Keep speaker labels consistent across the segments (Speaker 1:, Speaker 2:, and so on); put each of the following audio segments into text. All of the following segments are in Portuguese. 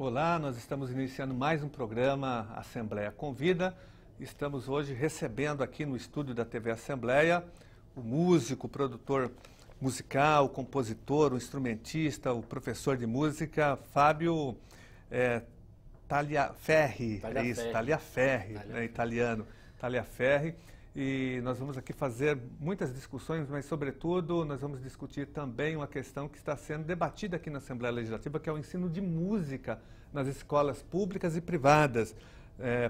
Speaker 1: Olá, nós estamos iniciando mais um programa Assembleia Convida. Estamos hoje recebendo aqui no estúdio da TV Assembleia o músico, o produtor musical, o compositor, o instrumentista, o professor de música, Fábio Tagliaferri, Tagliaferri, né, italiano, Tagliaferri. E nós vamos aqui fazer muitas discussões, mas, sobretudo, nós vamos discutir também uma questão que está sendo debatida aqui na Assembleia Legislativa, que é o ensino de música nas escolas públicas e privadas,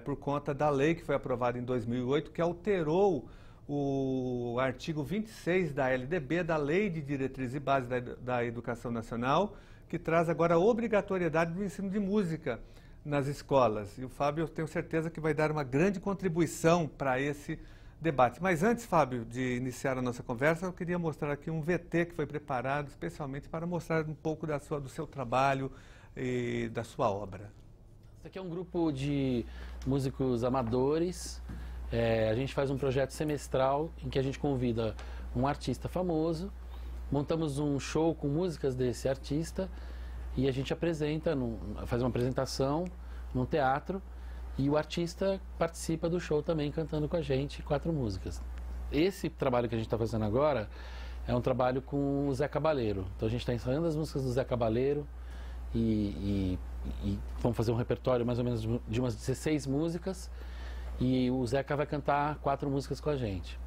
Speaker 1: por conta da lei que foi aprovada em 2008, que alterou o artigo 26 da LDB, da Lei de Diretrizes e Bases da Educação Nacional, que traz agora a obrigatoriedade do ensino de música nas escolas. E o Fábio, eu tenho certeza que vai dar uma grande contribuição para esse debate. Mas antes, Fábio, de iniciar a nossa conversa, eu queria mostrar aqui um VT que foi preparado especialmente para mostrar um pouco do seu trabalho e da sua obra.
Speaker 2: Isso aqui é um grupo de músicos amadores. A gente faz um projeto semestral em que a gente convida um artista famoso, montamos um show com músicas desse artista e a gente apresenta, faz uma apresentação num teatro. E o artista participa do show também, cantando com a gente 4 músicas. Esse trabalho que a gente está fazendo agora é um trabalho com o Zé Cabaleiro. Então a gente está ensaiando as músicas do Zé Cabaleiro e vamos fazer um repertório mais ou menos de umas 16 músicas. E o Zeca vai cantar 4 músicas com a gente.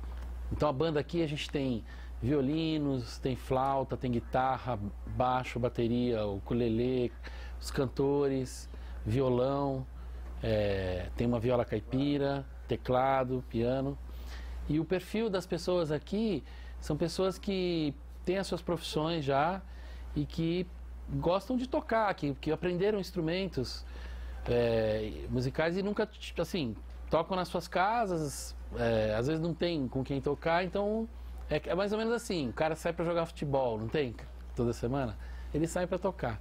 Speaker 2: Então a banda aqui a gente tem violinos, tem flauta, tem guitarra, baixo, bateria, ukulele, os cantores, violão. Tem uma viola caipira, teclado, piano. E o perfil das pessoas aqui são pessoas que têm as suas profissões já e que gostam de tocar, que aprenderam instrumentos musicais e nunca, assim, tocam nas suas casas, às vezes não tem com quem tocar, então é mais ou menos assim, o cara sai para jogar futebol, não tem? Toda semana? Ele sai para tocar.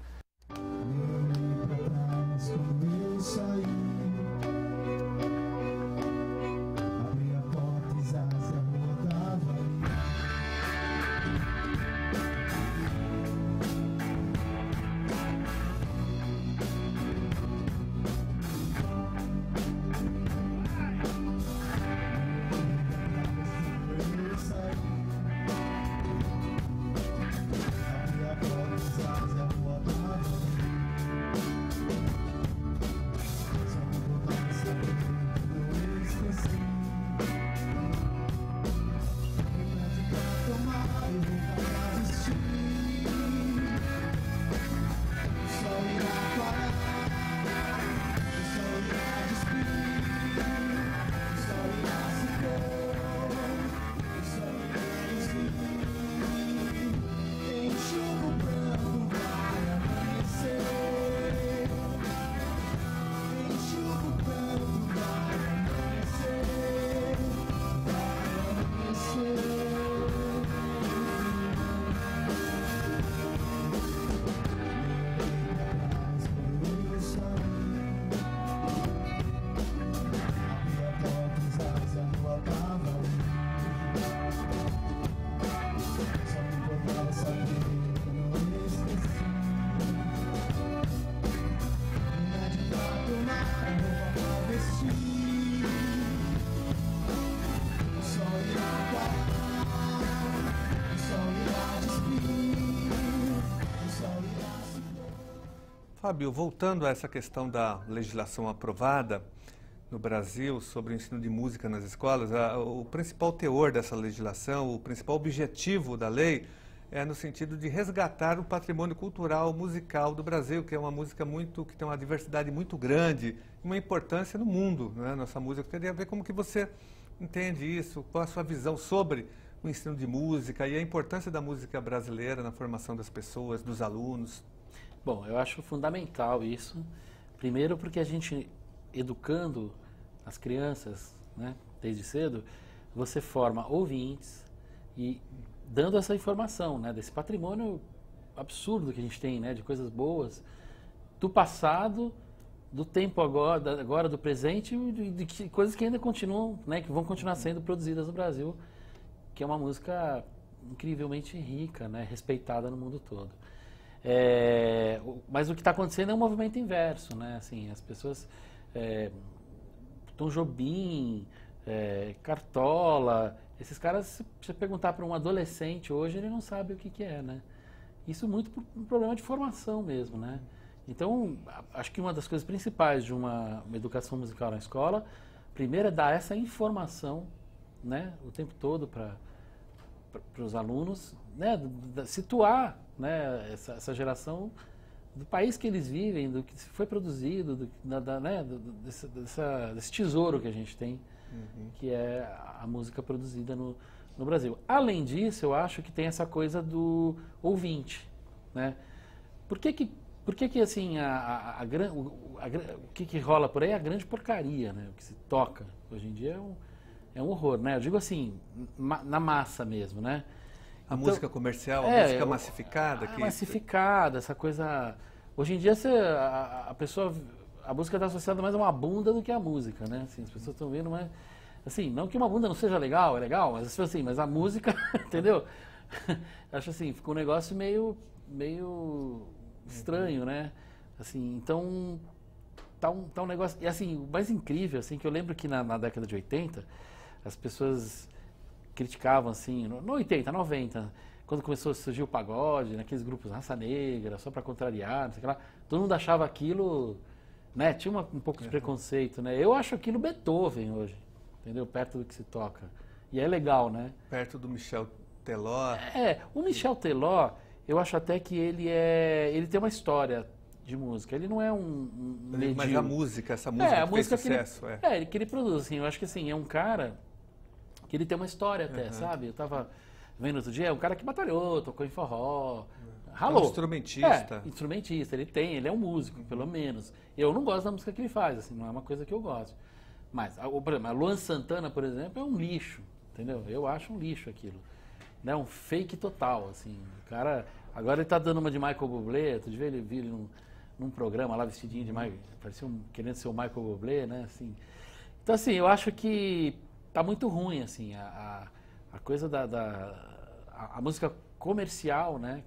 Speaker 1: Fábio, voltando a essa questão da legislação aprovada no Brasil sobre o ensino de música nas escolas, o principal teor dessa legislação, o principal objetivo da lei é no sentido de resgatar o patrimônio cultural musical do Brasil, que é uma música que tem uma diversidade muito grande, uma importância no mundo, né? Nossa música. Eu queria ver como que você entende isso, qual a sua visão sobre o ensino de música e a importância da música brasileira na formação das pessoas, dos alunos.
Speaker 2: Bom, eu acho fundamental isso. Primeiro porque a gente, educando as crianças, né, desde cedo, você forma ouvintes e dando essa informação, né, desse patrimônio absurdo que a gente tem, né, de coisas boas, do passado, do tempo agora do presente, de coisas que ainda continuam, né, que vão continuar sendo produzidas no Brasil, que é uma música incrivelmente rica, né, respeitada no mundo todo. Mas o que está acontecendo é um movimento inverso, né? Assim, as pessoas... Tom Jobim, Cartola, esses caras, se você perguntar para um adolescente hoje, ele não sabe o que é, né? Isso muito por um problema de formação mesmo, né? Então, acho que uma das coisas principais de uma educação musical na escola, primeiro é dar essa informação, né, o tempo todo para os alunos, né, situar, né, essa geração do país que eles vivem, do que foi produzido, né, desse tesouro que a gente tem, que é a música produzida no Brasil. Além disso, eu acho que tem essa coisa do ouvinte, né? Por que assim, o que rola por aí é a grande porcaria, né? O que se toca hoje em dia é um horror, né? Eu digo assim, na massa mesmo, né?
Speaker 1: A música comercial, a música massificada.
Speaker 2: Massificada, essa coisa... Hoje em dia, a música está associada mais a uma bunda do que a música, né? Assim, as pessoas estão vendo, mas... Assim, não que uma bunda não seja legal, é legal, mas assim, mas a música, entendeu? Acho assim, ficou um negócio meio estranho, né? Assim, então, tá um negócio... E assim, o mais incrível, assim, que eu lembro que na década de 80, as pessoas criticavam, assim, no 80, 90, quando começou a surgir o pagode, naqueles grupos Raça Negra, só para contrariar, não sei o que lá, todo mundo achava aquilo, né? Tinha um pouco de preconceito, né? Eu acho aquilo Beethoven hoje, entendeu? Perto do que se toca. E é legal, né?
Speaker 1: Perto do Michel Teló.
Speaker 2: O Michel Teló, eu acho até que ele tem uma história de música. Ele não é
Speaker 1: Mas a música, essa música que fez sucesso.
Speaker 2: Que ele produz, assim, eu acho que assim, é um cara que ele tem uma história até, sabe? Eu tava vendo outro dia, é um cara que batalhou, tocou em forró, ralou.
Speaker 1: É um instrumentista.
Speaker 2: Instrumentista, ele é um músico, pelo menos. Eu não gosto da música que ele faz, assim, não é uma coisa que eu gosto. Mas, por exemplo, a Luan Santana, por exemplo, é um lixo, entendeu? Eu acho um lixo aquilo. Né? Um fake total, assim. O cara, agora ele tá dando uma de Michael Bublé, tu devia ver ele num programa lá vestidinho de Michael, parecia querendo ser o Michael Bublé, né? Assim. Então, assim, eu acho que tá muito ruim, assim, a coisa a música comercial, né?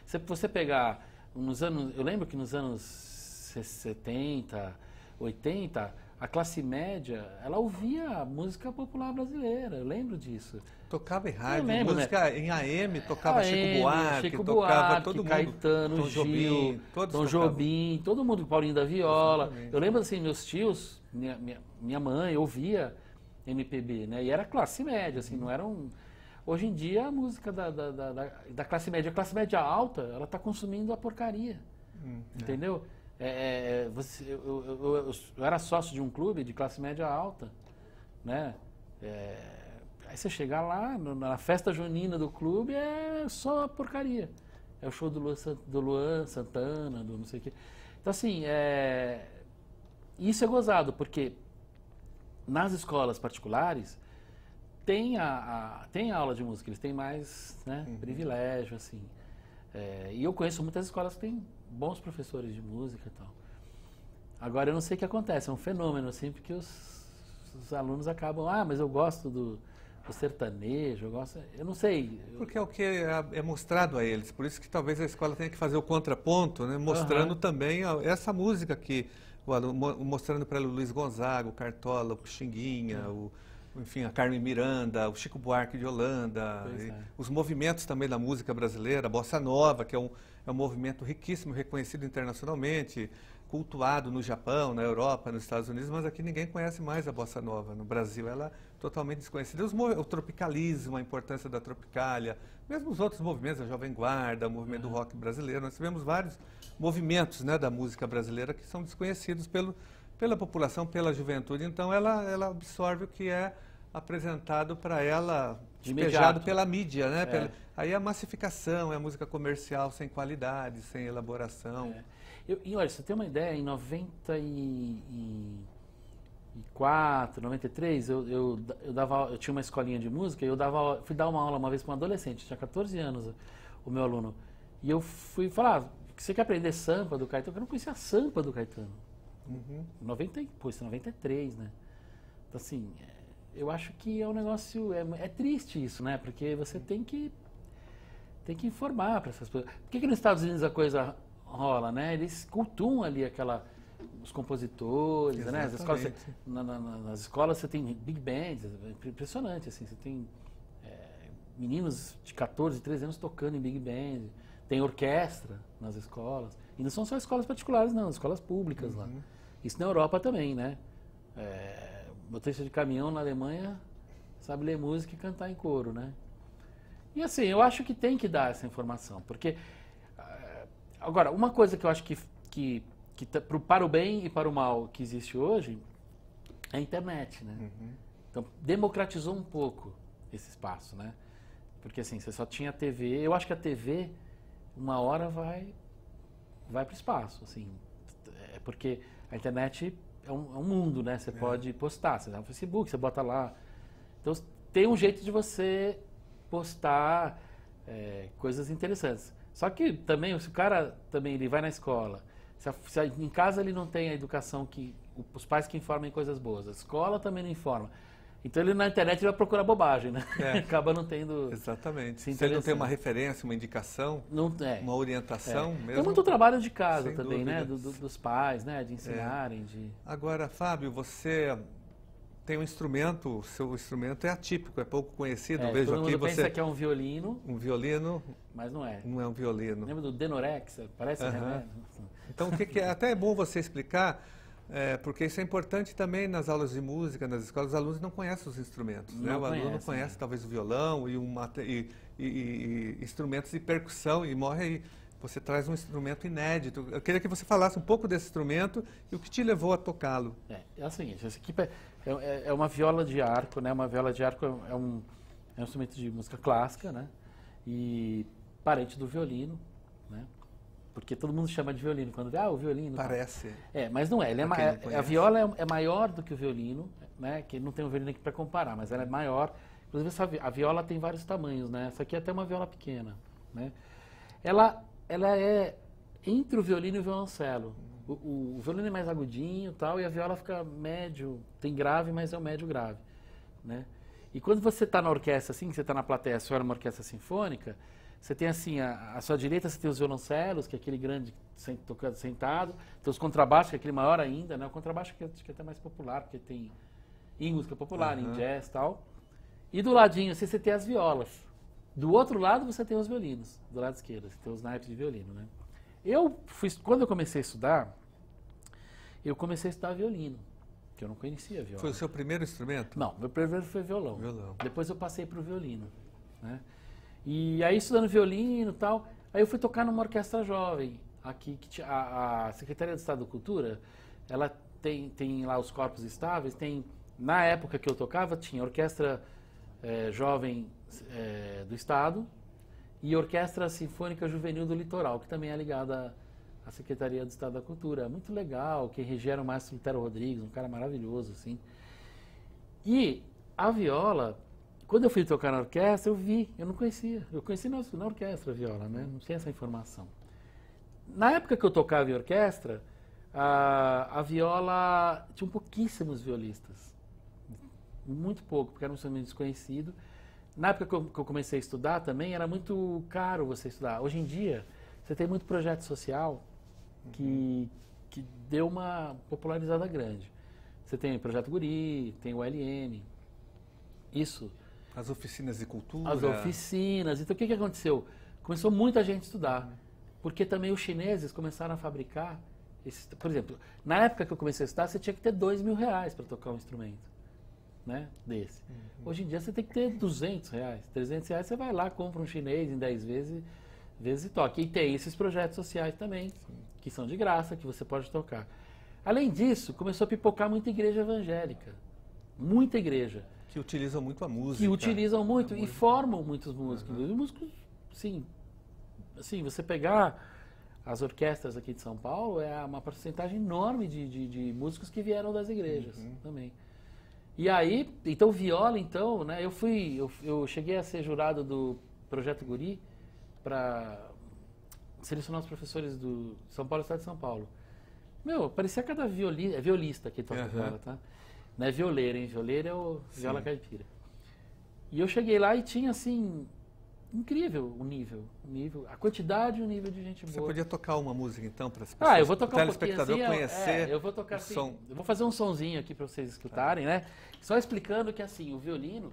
Speaker 2: Se você pegar eu lembro que nos anos 70, 80, a classe média, ela ouvia música popular brasileira, eu lembro disso.
Speaker 1: Tocava em rádio, música, né? Em AM, tocava Chico Buarque, todo mundo.
Speaker 2: Caetano, Gil, Tom Jobim, todo mundo, Paulinho da Viola. Exatamente. Eu lembro assim, meus tios, minha mãe ouvia MPB, né? E era classe média, assim, não era Hoje em dia a música da classe média, a classe média alta, ela está consumindo a porcaria, entendeu? Eu era sócio de um clube de classe média alta, né? Aí você chega lá, na festa junina do clube, é só porcaria. É o show do Luan Santana, do não sei o quê. Então, assim, isso é gozado, porque nas escolas particulares tem a aula de música, eles têm mais, né, privilégio, assim. E eu conheço muitas escolas que têm bons professores de música e tal. Agora, eu não sei o que acontece, é um fenômeno, assim, porque os alunos acabam, mas eu gosto do sertanejo, eu não sei.
Speaker 1: Porque é o que é mostrado a eles, por isso que talvez a escola tenha que fazer o contraponto, né, mostrando também essa música que, mostrando para ele o Luiz Gonzaga, o Cartola, o Pixinguinha, enfim, a Carmen Miranda, o Chico Buarque de Holanda, os movimentos também da música brasileira, a Bossa Nova, que é um movimento riquíssimo, reconhecido internacionalmente, cultuado no Japão, na Europa, nos Estados Unidos, mas aqui ninguém conhece mais a Bossa Nova. No Brasil ela é totalmente desconhecida. O tropicalismo, a importância da tropicália, mesmo os outros movimentos, a Jovem Guarda, o movimento do rock brasileiro, nós tivemos vários movimentos, né, da música brasileira que são desconhecidos pela população, pela juventude. Então ela absorve o que é apresentado para ela, despejado pela mídia, né? Aí a massificação, é a música comercial sem qualidade, sem elaboração.
Speaker 2: E olha, você tem uma ideia, em 94, 93, eu tinha uma escolinha de música e fui dar uma aula uma vez para um adolescente, tinha 14 anos o meu aluno. E eu fui falar, você quer aprender samba do Caetano? Eu não conhecia a samba do Caetano. 93, né? Então, assim, eu acho que é um negócio, é triste isso, né? Porque você tem que tem que informar para essas pessoas. Por que nos Estados Unidos a coisa rola, né? Eles cultuam ali os compositores, né? As escolas, nas escolas você tem big bands, é impressionante, assim, você tem meninos de 14, 13 anos tocando em big band, tem orquestra nas escolas, e não são só escolas particulares não, escolas públicas lá. Isso na Europa também, né? Motorista de caminhão na Alemanha sabe ler música e cantar em coro, né? E assim, eu acho que tem que dar essa informação, porque agora, uma coisa que eu acho que para o bem e para o mal que existe hoje é a internet, né? Então, democratizou um pouco esse espaço, né? Porque assim, você só tinha a TV, eu acho que a TV, uma hora vai para o espaço, assim, porque a internet é um mundo, né? Você pode postar, você dá no Facebook, você bota lá. Então, tem um jeito de você postar coisas interessantes. Só que também, se o cara também ele vai na escola, se em casa ele não tem a educação os pais que informam coisas boas, a escola também não informa. Então ele na internet ele vai procurar bobagem, né? Acaba não tendo...
Speaker 1: Exatamente. Se ele não tem uma referência, uma indicação, uma orientação mesmo...
Speaker 2: Tem muito trabalho de casa também, né? Dos pais, né? De ensinarem,
Speaker 1: Agora, Fábio, você tem um instrumento, o seu instrumento é atípico, é pouco conhecido. Vejo
Speaker 2: todo
Speaker 1: aqui
Speaker 2: mundo
Speaker 1: você
Speaker 2: pensa que é um violino.
Speaker 1: Um violino.
Speaker 2: Mas não é.
Speaker 1: Não é um violino.
Speaker 2: Lembra do Denorex? Parece remédio.
Speaker 1: Então, até é bom você explicar, porque isso é importante também nas aulas de música, nas escolas. Os alunos não conhecem os instrumentos, né? O aluno conhece talvez o violão e instrumentos de percussão e morre aí. Você traz um instrumento inédito. Eu queria que você falasse um pouco desse instrumento e o que te levou a tocá-lo.
Speaker 2: É o seguinte, essa aqui é uma viola de arco, né? Uma viola de arco é um instrumento de música clássica, né? E parente do violino, né? Porque todo mundo chama de violino quando vê, o violino.
Speaker 1: Parece.
Speaker 2: Mas não é. A viola é maior do que o violino, né? Que não tem um violino aqui para comparar, mas ela é maior. Inclusive a viola tem vários tamanhos, né? Essa aqui é até uma viola pequena, né? Ela é entre o violino e o violoncelo. O violino é mais agudinho e tal, e a viola fica médio, tem grave, mas é o médio grave, né? E quando você está na orquestra, assim, que você está na plateia, se for uma orquestra sinfônica, você tem assim, à sua direita você tem os violoncelos, que é aquele grande tocando sentado, tem os contrabaixos, que é aquele maior ainda, né? O contrabaixo que acho que é até mais popular, porque tem em música popular, em jazz e tal. E do ladinho, assim, você tem as violas. Do outro lado você tem os violinos, do lado esquerdo, você tem os naipes de violino, né? Quando eu comecei a estudar, eu comecei a estudar violino, que eu não conhecia viola.
Speaker 1: Foi o seu primeiro instrumento?
Speaker 2: Não, meu primeiro foi violão. Depois eu passei para o violino, né? E aí estudando violino e tal, aí eu fui tocar numa orquestra jovem, aqui, que a Secretaria de Estado da Cultura, ela tem lá os corpos estáveis, na época que eu tocava, tinha orquestra jovem do Estado e Orquestra Sinfônica Juvenil do Litoral, que também é ligada à Secretaria do Estado da Cultura. É muito legal, quem regia era o maestro Lutero Rodrigues, um cara maravilhoso, assim. E a viola, quando eu fui tocar na orquestra, eu não conhecia. Eu conheci na orquestra a viola, né? Não tinha essa informação. Na época que eu tocava em orquestra, a viola tinha pouquíssimos violistas. Muito pouco, porque era um instrumento desconhecido. Na época que eu comecei a estudar também, era muito caro você estudar. Hoje em dia, você tem muito projeto social que deu uma popularizada grande. Você tem o Projeto Guri, tem o LN, isso.
Speaker 1: As oficinas de cultura.
Speaker 2: As oficinas. Então, o que aconteceu? Começou muita gente a estudar, porque também os chineses começaram a fabricar... Por exemplo, na época que eu comecei a estudar, você tinha que ter R$2.000 para tocar um instrumento. Né, desse. Hoje em dia você tem que ter R$200, R$300, você vai lá, compra um chinês em 10 vezes e toca. E tem esses projetos sociais também, que são de graça, que você pode tocar. Além disso, começou a pipocar muita igreja evangélica. Muita igreja.
Speaker 1: Que utilizam muito a música.
Speaker 2: Que utilizam muito e formam muitos músicos. Os músicos, sim. Assim, você pegar as orquestras aqui de São Paulo, é uma porcentagem enorme de músicos que vieram das igrejas também. E aí, então viola, então, né? Eu cheguei a ser jurado do Projeto Guri para selecionar os professores do São Paulo, Estado de São Paulo. Meu, parecia cada violista que toca viola, tá? Não é violeiro, hein? Violeiro é o viola caipira. E eu cheguei lá e tinha, assim, incrível o nível, a quantidade e o nível de gente boa.
Speaker 1: Você podia tocar uma música então para as pessoas?
Speaker 2: Eu vou tocar um pouquinho assim,
Speaker 1: conhecer.
Speaker 2: Eu vou tocar
Speaker 1: assim, som.
Speaker 2: Eu vou fazer um sonzinho aqui para vocês escutarem, né? Só explicando que assim, o violino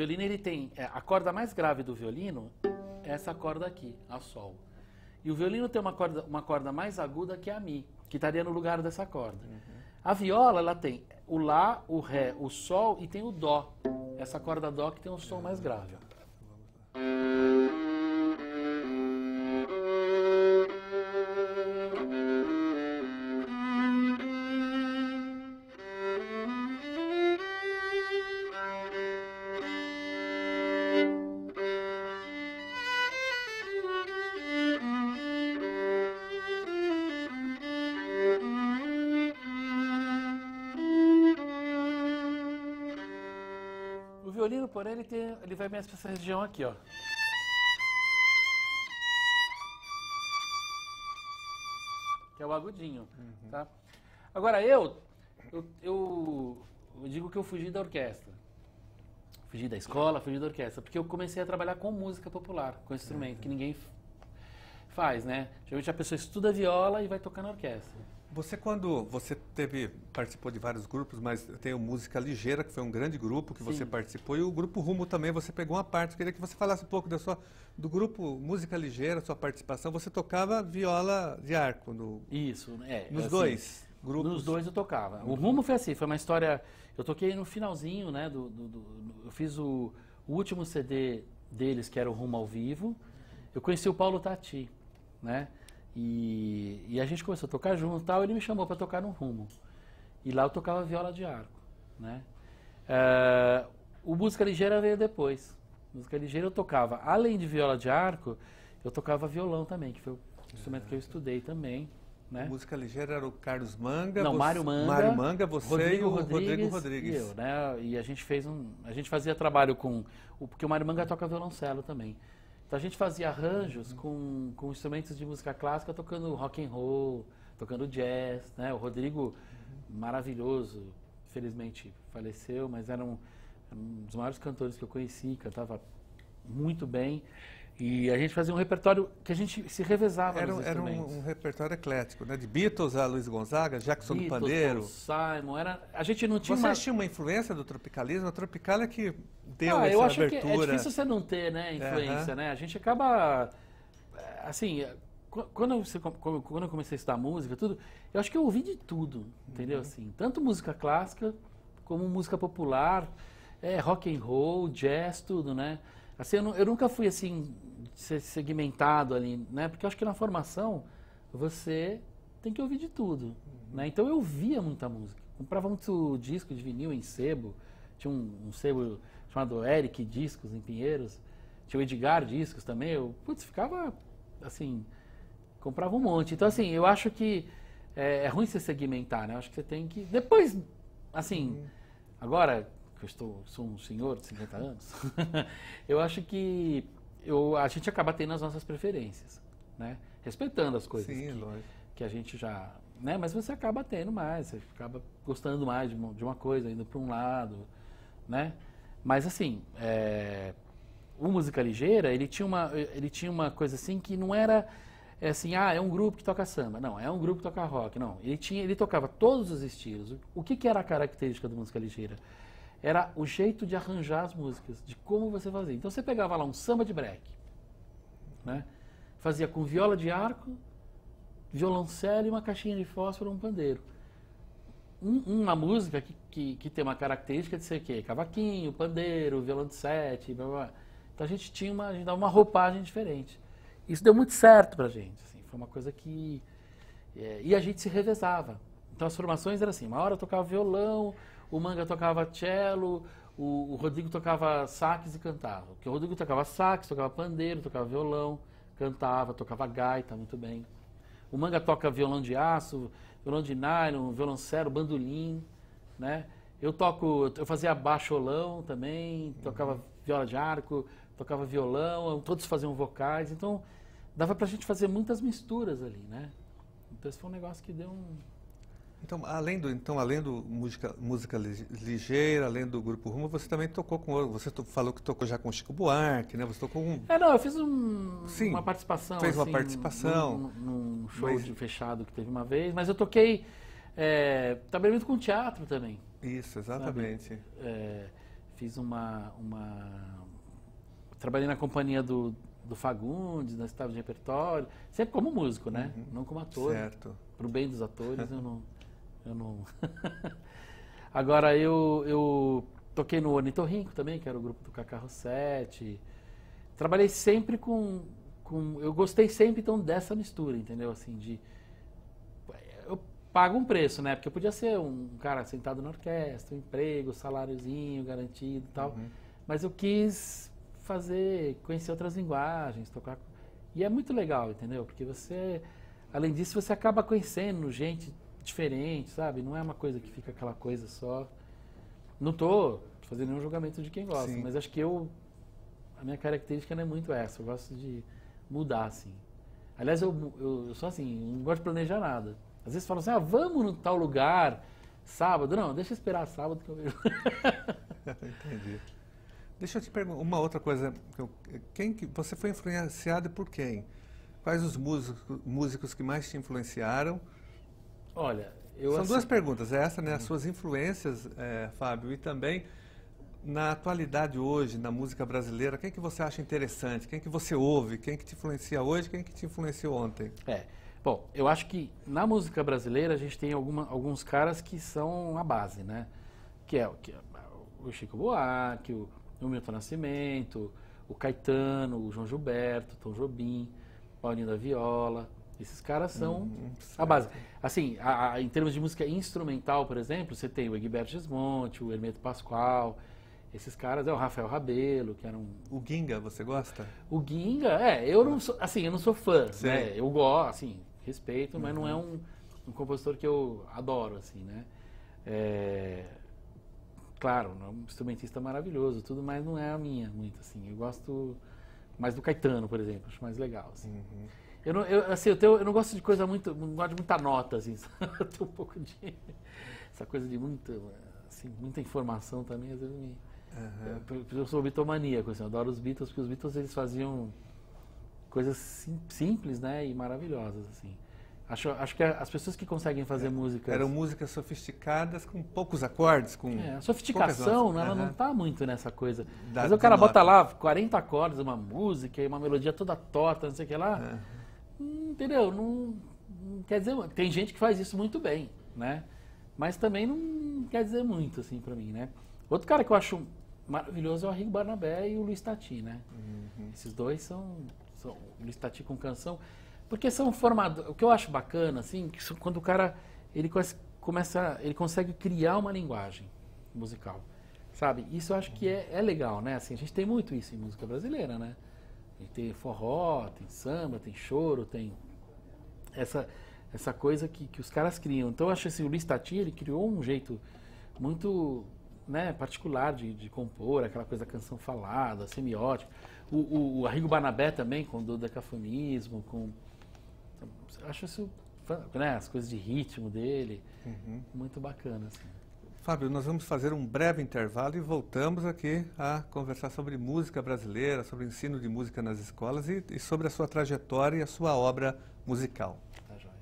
Speaker 2: ele tem a corda mais grave do violino é essa corda aqui, a sol. E o violino tem uma corda mais aguda que a mi, que estaria no lugar dessa corda. A viola, ela tem o lá, o ré, o sol e tem o dó. Essa corda dó que tem um som mais grave. Ó. O violino, porém, ele vai mais para essa região aqui, ó. Que é o agudinho, tá? Agora, eu digo que eu fugi da orquestra. Fugi da escola, fugi da orquestra, porque eu comecei a trabalhar com música popular, com instrumento, que ninguém faz, né? Geralmente a pessoa estuda viola e vai tocar na orquestra.
Speaker 1: Você, quando você participou de vários grupos, mas tem o Música Ligeira, que foi um grande grupo que você participou, e o Grupo Rumo também, você pegou uma parte. Eu queria que você falasse um pouco do grupo Música Ligeira, sua participação. Você tocava viola de arco
Speaker 2: Isso,
Speaker 1: nos
Speaker 2: assim,
Speaker 1: dois grupos? Nos
Speaker 2: dois eu tocava. O Rumo foi assim, foi uma história... Eu toquei no finalzinho, né? Eu fiz o último CD deles, que era o Rumo ao Vivo. Eu conheci o Paulo Tati, né? E a gente começou a tocar junto e tal, ele me chamou para tocar no Rumo. E lá eu tocava viola de arco, né? O Música Ligeira veio depois. Música Ligeira eu tocava, além de viola de arco, eu tocava violão também, que foi o instrumento que eu estudei também, né?
Speaker 1: Música Ligeira era o Carlos Manga,
Speaker 2: não, Mário Manga.
Speaker 1: Mário Manga, você
Speaker 2: Rodrigo
Speaker 1: e o Rodrigo Rodrigues.
Speaker 2: E eu, né? E a gente fazia trabalho porque o Mário Manga toca violoncelo também. Então a gente fazia arranjos com instrumentos de música clássica, tocando rock and roll, tocando jazz, né? O Rodrigo, maravilhoso, felizmente faleceu, mas era um dos maiores cantores que eu conheci, cantava muito bem. E a gente fazia um repertório que a gente se revezava nos instrumentos.
Speaker 1: Era um repertório eclético, né? De Beatles a Luiz Gonzaga, Jackson do Pandeiro.
Speaker 2: Paul Simon, a gente não tinha
Speaker 1: Vocês tinham uma influência do tropicalismo? A Tropical é que deu essa
Speaker 2: eu acho
Speaker 1: abertura.
Speaker 2: Que é difícil você não ter, né, influência, né? A gente acaba, assim, quando eu comecei a estudar música, tudo, eu acho que eu ouvi de tudo, entendeu? Assim, tanto música clássica como música popular, rock and roll, jazz, tudo, né? Assim, eu nunca fui assim segmentado ali, né? Porque eu acho que na formação você tem que ouvir de tudo, né? Então eu ouvia muita música, comprava muito disco de vinil em sebo, tinha um sebo chamado Eric Discos em Pinheiros, tinha o Edgar Discos também, eu ficava assim, comprava um monte. Então assim, eu acho que é ruim você segmentar, né? Eu acho que você tem que depois, assim, agora eu sou um senhor de 50 anos, eu acho que a gente acaba tendo as nossas preferências, né? Respeitando as coisas que a gente já... Né? Mas você acaba tendo mais, você acaba gostando mais de uma coisa, indo para um lado, né? Mas assim, o Música Ligeira, ele tinha uma coisa assim que não era assim, é um grupo que toca samba. Não, é um grupo que toca rock. Não, ele tocava todos os estilos. O que era a característica do Música Ligeira? Era o jeito de arranjar as músicas, de como você fazia. Então você pegava lá um samba de break, né? Fazia com viola de arco, violoncelo e uma caixinha de fósforo ou um pandeiro. Uma música que tem uma característica de ser o quê? Cavaquinho, pandeiro, violão de sete, blá, blá. Então a gente dava uma roupagem diferente. Isso deu muito certo pra gente. Assim, foi uma coisa que... e a gente se revezava. Então as formações eram assim, uma hora eu tocava violão, o Manga tocava cello, o Rodrigo tocava sax e cantava. Porque o Rodrigo tocava sax, tocava pandeiro, tocava violão, cantava, tocava gaita muito bem. O Manga toca violão de aço, violão de nylon, violoncelo, bandolim, né? Eu fazia baixolão também, tocava viola de arco, tocava violão, todos faziam vocais, então dava pra gente fazer muitas misturas ali, né? Então esse foi um negócio que deu um...
Speaker 1: Então, além do música ligeira, além do Grupo Rumo, você também tocou com... Você falou que tocou já com Chico Buarque, né? Você tocou com...
Speaker 2: Não, eu fiz uma participação.
Speaker 1: Fez uma participação.
Speaker 2: Num show de fechado que teve uma vez, mas eu toquei também muito com teatro também.
Speaker 1: Isso, exatamente.
Speaker 2: Fiz trabalhei na companhia do Fagundes, na Estado de Repertório, sempre como músico, né? Não como ator.
Speaker 1: Certo.
Speaker 2: Pro bem dos atores, eu não... Agora, eu toquei no Ornitorrinco também, que era o grupo do Cacá Rossetti. Trabalhei sempre eu gostei sempre, então, dessa mistura, entendeu? Assim, eu pago um preço, né? Porque eu podia ser um cara sentado na orquestra, um emprego, saláriozinho garantido e tal. Mas eu quis conhecer outras linguagens, tocar... E é muito legal, entendeu? Porque além disso, você acaba conhecendo gente diferente, sabe? Não é uma coisa que fica aquela coisa só... Não estou fazendo nenhum julgamento de quem gosta, mas acho que a minha característica não é muito essa. Eu gosto de mudar, assim. Aliás, eu sou assim, não gosto de planejar nada. Às vezes falam assim, vamos no tal lugar, sábado. Não, deixa eu esperar sábado que eu vejo.
Speaker 1: Entendi. Deixa eu te perguntar uma outra coisa. Você foi influenciado por quem? Quais os músicos que mais te influenciaram?
Speaker 2: Olha,
Speaker 1: São duas perguntas. Essa, né? As suas influências, Fábio, e também na atualidade hoje, na música brasileira, quem que você acha interessante? Quem que você ouve? Quem que te influencia hoje? Quem que te influenciou ontem?
Speaker 2: Bom, eu acho que na música brasileira a gente tem alguns caras que são a base, né? Que é o Chico Buarque, o Milton Nascimento, o Caetano, o João Gilberto, Tom Jobim, Paulinho da Viola. Esses caras são a base. Assim, em termos de música instrumental, por exemplo, você tem o Egberto Gismonti, o Hermeto Pascoal, esses caras, o Rafael Rabelo, que era
Speaker 1: O Ginga, você gosta?
Speaker 2: O Ginga, eu não sou fã, né? Eu gosto, assim, respeito, mas não é um compositor que eu adoro, assim, né? Claro, é um instrumentista maravilhoso, tudo, mas não é a minha muito, assim. Eu gosto mais do Caetano, por exemplo, acho mais legal, assim. Eu não gosto de coisa muito, não gosto de muita nota, assim. Eu tenho um pouco de essa coisa de muita informação também, às vezes eu sou bitomaníaco, assim, eu adoro os Beatles, porque os Beatles eles faziam coisas simples, né, e maravilhosas, assim. Acho que as pessoas que conseguem fazer músicas...
Speaker 1: Eram músicas sofisticadas com poucos acordes, com...
Speaker 2: A sofisticação, ela não está muito nessa coisa. Mas o
Speaker 1: de
Speaker 2: cara bota
Speaker 1: nota.
Speaker 2: lá 40 acordes, uma música e uma melodia toda torta, não sei o que lá. Entendeu? Não quer dizer... Tem gente que faz isso muito bem, né? Mas também não quer dizer muito, assim, pra mim, né? Outro cara que eu acho maravilhoso é o Arrigo Barnabé e o Luiz Tati, né? Esses dois são o Luiz Tati com canção... Porque são formadores... O que eu acho bacana, assim, que quando o cara ele consegue criar uma linguagem musical, sabe? Isso eu acho que é legal, né? Assim, a gente tem muito isso em música brasileira, né? A gente tem forró, tem samba, tem choro, tem essa coisa que os caras criam. Então eu acho assim, o Luiz Tati, ele criou um jeito muito, né, particular de compor, aquela coisa da canção falada, semiótica. O Arrigo Barnabé também, com o dodecafonismo, acho isso, né, as coisas de ritmo dele, muito bacana, assim.
Speaker 1: Fábio, nós vamos fazer um breve intervalo e voltamos aqui a conversar sobre música brasileira, sobre o ensino de música nas escolas e sobre a sua trajetória e a sua obra musical.
Speaker 2: Tá joia.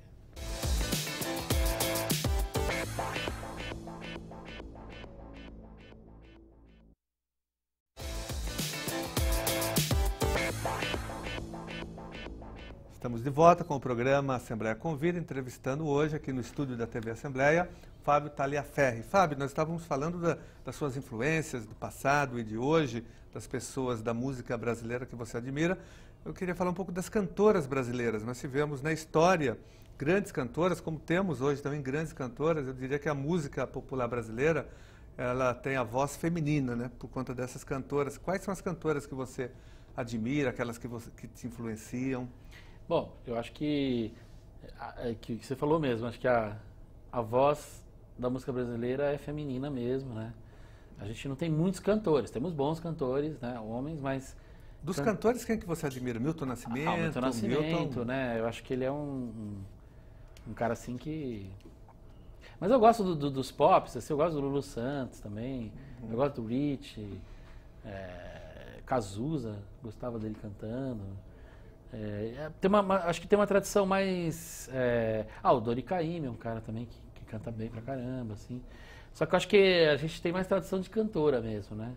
Speaker 1: Estamos de volta com o programa Assembleia Convida, entrevistando hoje aqui no estúdio da TV Assembleia, Fábio Taliaferri. Fábio, nós estávamos falando das suas influências do passado e de hoje, das pessoas da música brasileira que você admira. Eu queria falar um pouco das cantoras brasileiras. Nós tivemos na história grandes cantoras, como temos hoje também grandes cantoras. Eu diria que a música popular brasileira, ela tem a voz feminina, né, por conta dessas cantoras. Quais são as cantoras que você admira, aquelas que te influenciam?
Speaker 2: Bom, eu acho que você falou mesmo, acho que a voz da música brasileira é feminina mesmo, né? A gente não tem muitos cantores, temos bons cantores, né, homens, mas...
Speaker 1: Dos cantores, quem que você admira? Milton Nascimento?
Speaker 2: Milton Nascimento, né? Eu acho que ele é um cara assim que... Mas eu gosto dos pops, assim, eu gosto do Lulu Santos também, eu gosto do Rich, Cazuza, gostava dele cantando. Acho que tem uma tradição mais... o Dori Caymmi é um cara também que canta bem pra caramba, assim. Só que eu acho que a gente tem mais tradição de cantora mesmo, né?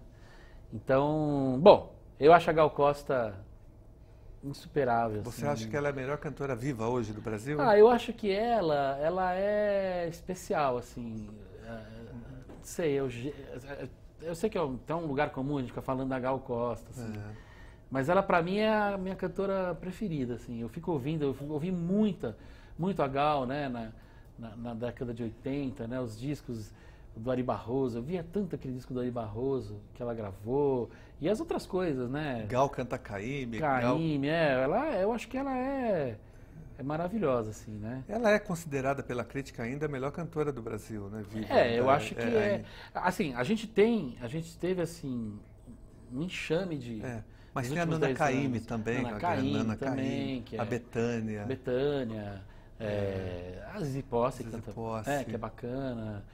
Speaker 2: Então, bom, eu acho a Gal Costa insuperável.
Speaker 1: Você
Speaker 2: assim.
Speaker 1: acha que ela é a melhor cantora viva hoje do Brasil?
Speaker 2: Eu acho que ela é especial, assim. Não sei, eu sei que tem um lugar comum, a gente fica falando da Gal Costa, assim. Mas ela, pra mim, é a minha cantora preferida, assim. Eu fico ouvindo, eu ouvi muito a Gal, né, na década de 80, né, os discos do Ari Barroso. Eu via tanto aquele disco do Ari Barroso que ela gravou. E as outras coisas, né?
Speaker 1: Gal canta Caymmi.
Speaker 2: Caymmi, eu acho que ela é maravilhosa, assim, né?
Speaker 1: Ela é considerada pela crítica ainda a melhor cantora do Brasil, né? Viva.
Speaker 2: Eu acho que Assim, a gente teve, assim, um enxame de...
Speaker 1: Mas tem a Nana Caymmi também.
Speaker 2: Nana Caymmi também, que é...
Speaker 1: A Bethânia.
Speaker 2: A Zizi Posse, que é bacana.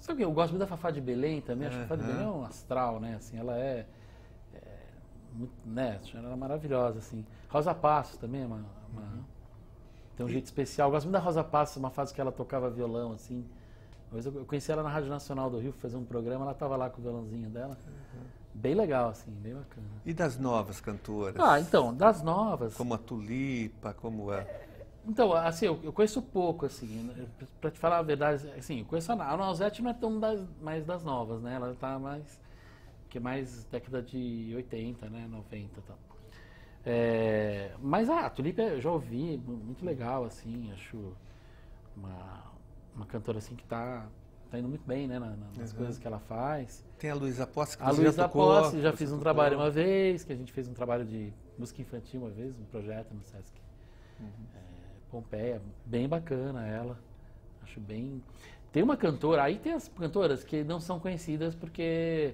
Speaker 2: Sabe o que? Eu gosto muito da Fafá de Belém também. Acho que a Fafá de Belém é um astral, né? Assim, ela muito, né? Ela é maravilhosa, assim. Rosa Passos também tem um jeito especial. Eu gosto muito da Rosa Passos, uma fase que ela tocava violão, assim. Uma vez eu conheci ela na Rádio Nacional do Rio, fazer um programa, ela estava lá com o violãozinho dela. Bem legal, assim, bem bacana.
Speaker 1: E das novas cantoras?
Speaker 2: Então, das novas...
Speaker 1: Como a Tulipa, como é...
Speaker 2: Então, assim, eu conheço pouco, assim, pra te falar a verdade, assim, eu conheço a Nausete, não é tão mais das novas, né? Ela tá mais década de 80, né? 90 e tal. Mas a Tulipa eu já ouvi, muito legal, assim, acho uma cantora, assim, que tá indo muito bem, né? Nas coisas que ela faz.
Speaker 1: Tem a Luísa Posse, que
Speaker 2: a Luísa Posse, já fiz um trabalho uma vez, que a gente fez um trabalho de música infantil uma vez, um projeto no Sesc. Pompeia, bem bacana ela, acho bem... Tem uma cantora, aí tem as cantoras que não são conhecidas porque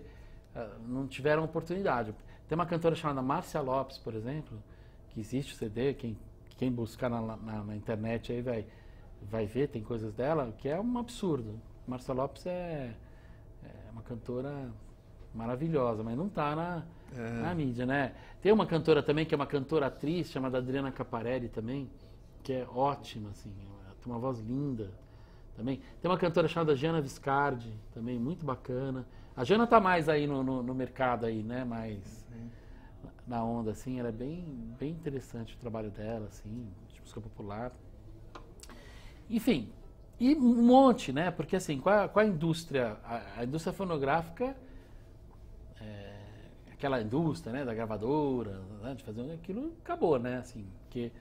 Speaker 2: não tiveram oportunidade. Tem uma cantora chamada Márcia Lopes, por exemplo, que existe o CD, quem buscar na internet aí vai ver, tem coisas dela, que é um absurdo. Márcia Lopes é uma cantora maravilhosa, mas não está na mídia, né? Tem uma cantora também, que é uma cantora-atriz, chamada Adriana Caparelli também, que é ótima, assim, ela tem uma voz linda também. Tem uma cantora chamada Gianna Viscardi, também muito bacana. A Gianna tá mais aí no mercado aí, né, mais na onda, assim, ela é bem interessante o trabalho dela, assim, de música popular. Enfim, e um monte, né, porque assim, com a indústria, a indústria fonográfica, aquela indústria, né, da gravadora, né, de fazer aquilo, acabou, né, assim, porque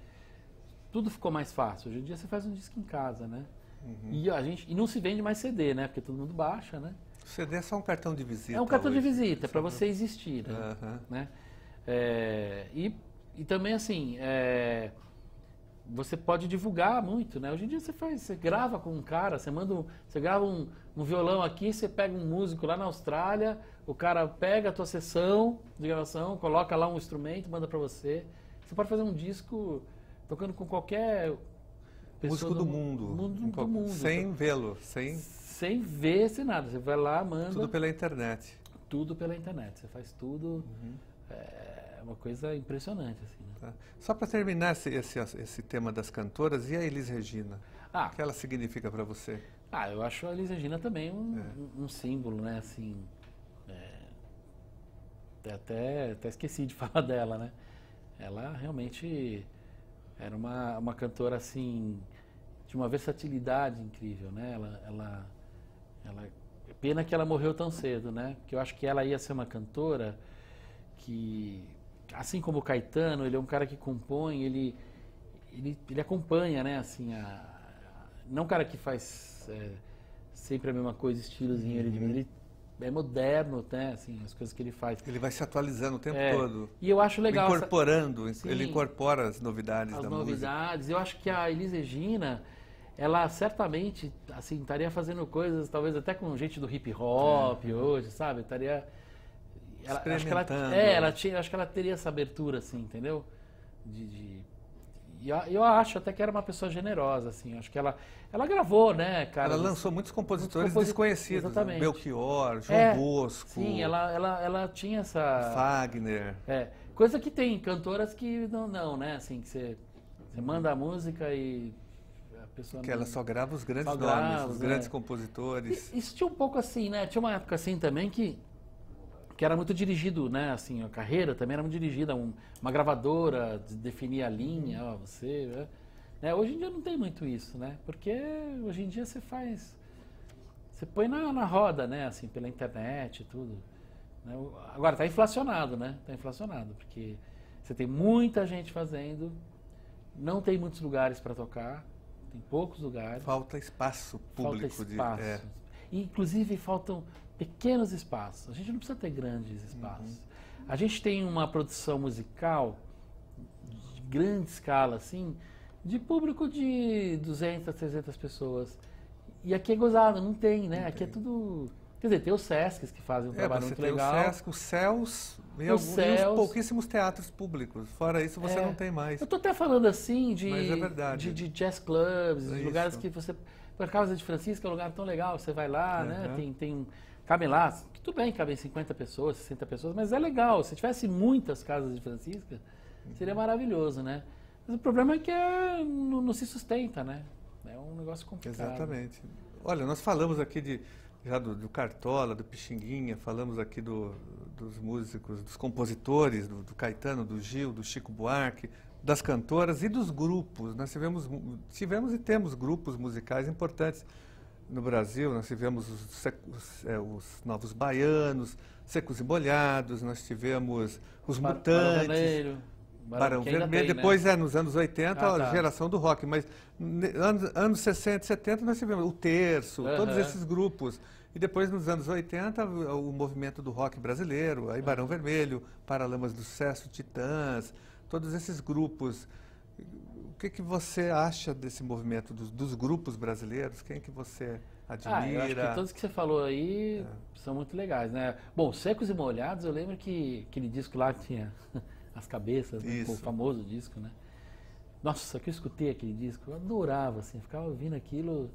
Speaker 2: tudo ficou mais fácil. Hoje em dia você faz um disco em casa, né? E não se vende mais CD, né? Porque todo mundo baixa, né?
Speaker 1: O CD é só um cartão de visita.
Speaker 2: É um cartão de visita, para você existir, né? E também, assim, você pode divulgar muito, né? Hoje em dia você grava com um cara, você grava um violão aqui, você pega um músico lá na Austrália, o cara pega a tua sessão de gravação, coloca lá um instrumento, manda para você. Você pode fazer um disco... tocando com qualquer pessoa
Speaker 1: músico do mundo. Sem vê-lo,
Speaker 2: sem ver, sem nada. Você vai lá, manda...
Speaker 1: Tudo pela internet.
Speaker 2: Tudo pela internet. Você faz tudo... É uma coisa impressionante, assim, né?
Speaker 1: Tá. Só para terminar esse tema das cantoras, e a Elis Regina? O que ela significa para você?
Speaker 2: Eu acho a Elis Regina também um símbolo, né? Assim, até esqueci de falar dela, né? Ela realmente... era uma cantora, assim, de uma versatilidade incrível, né? Ela pena que ela morreu tão cedo, né? Porque eu acho que ela ia ser uma cantora que, assim como o Caetano, ele é um cara que compõe, ele acompanha, né? Assim, não um cara que faz sempre a mesma coisa, estilozinho, ele é moderno, né? Assim, as coisas que ele faz.
Speaker 1: Ele vai se atualizando o tempo todo.
Speaker 2: E eu acho legal...
Speaker 1: ele incorpora as novidades da música.
Speaker 2: As novidades. Eu acho que a Elis Regina, ela certamente, assim, estaria fazendo coisas, talvez até com gente do hip hop hoje, sabe? Estaria...
Speaker 1: experimentando.
Speaker 2: Acho que ela teria essa abertura, assim, entendeu? eu acho até que era uma pessoa generosa, assim. Acho que ela gravou, né, cara?
Speaker 1: Ela lançou muitos compositores desconhecidos.
Speaker 2: Exatamente.
Speaker 1: Belchior, João Bosco.
Speaker 2: Sim, ela tinha essa...
Speaker 1: Wagner.
Speaker 2: Coisa que tem cantoras que não, né? Assim, que você manda a música e a pessoa
Speaker 1: que ela só grava os grandes
Speaker 2: só
Speaker 1: nomes,
Speaker 2: grava,
Speaker 1: os grandes compositores.
Speaker 2: Isso tinha um pouco assim, né? Tinha uma época assim também que era muito dirigido, né? Assim, a carreira também era muito dirigida, uma gravadora definia a linha, ó, você... Né? Hoje em dia não tem muito isso, né? Porque hoje em dia você põe na roda, né? Assim, pela internet e tudo. Né? Agora, está inflacionado, né? Está inflacionado, porque você tem muita gente fazendo, não tem muitos lugares para tocar, tem poucos lugares.
Speaker 1: Falta espaço público.
Speaker 2: Falta espaço. Inclusive, faltam pequenos espaços. A gente não precisa ter grandes espaços. A gente tem uma produção musical de grande escala, assim, de público de 200, 300 pessoas. E aqui é gozado, não tem, né? Aqui é tudo... Quer dizer, tem os Sescs que fazem um trabalho muito legal.
Speaker 1: Você tem o Sesc, os Céus e os pouquíssimos teatros públicos. Fora isso, você não tem mais.
Speaker 2: Eu tô até falando assim
Speaker 1: Mas é verdade.
Speaker 2: de jazz clubs, lugares que você... Por causa de Francisco é um lugar tão legal, você vai lá, né? Cabem lá, tudo bem, cabem 50 pessoas, 60 pessoas, mas é legal. Se tivesse muitas casas de Francisca, seria maravilhoso, né? Mas o problema é que não se sustenta, né? É um negócio complicado.
Speaker 1: Exatamente. Olha, nós falamos aqui já do Cartola, do Pixinguinha, falamos aqui dos músicos, dos compositores, do Caetano, do Gil, do Chico Buarque, das cantoras e dos grupos. Nós tivemos e temos grupos musicais importantes no Brasil. Nós tivemos os Novos Baianos, Secos e Molhados, nós tivemos os Mutantes, Barão Vermelho. Depois, nos anos 80, a geração do rock, mas anos 60 e 70 nós tivemos o Terço, todos esses grupos. E depois, nos anos 80, o movimento do rock brasileiro, aí Barão Vermelho, Paralamas do Sucesso, Titãs, todos esses grupos. O que você acha desse movimento dos grupos brasileiros? Quem que você admira?
Speaker 2: Eu acho que todos que você falou aí são muito legais, né? Bom, Secos e Molhados, eu lembro que aquele disco lá tinha as cabeças, né? O famoso disco, né? Nossa, que eu escutei aquele disco, eu adorava, assim, ficava ouvindo aquilo.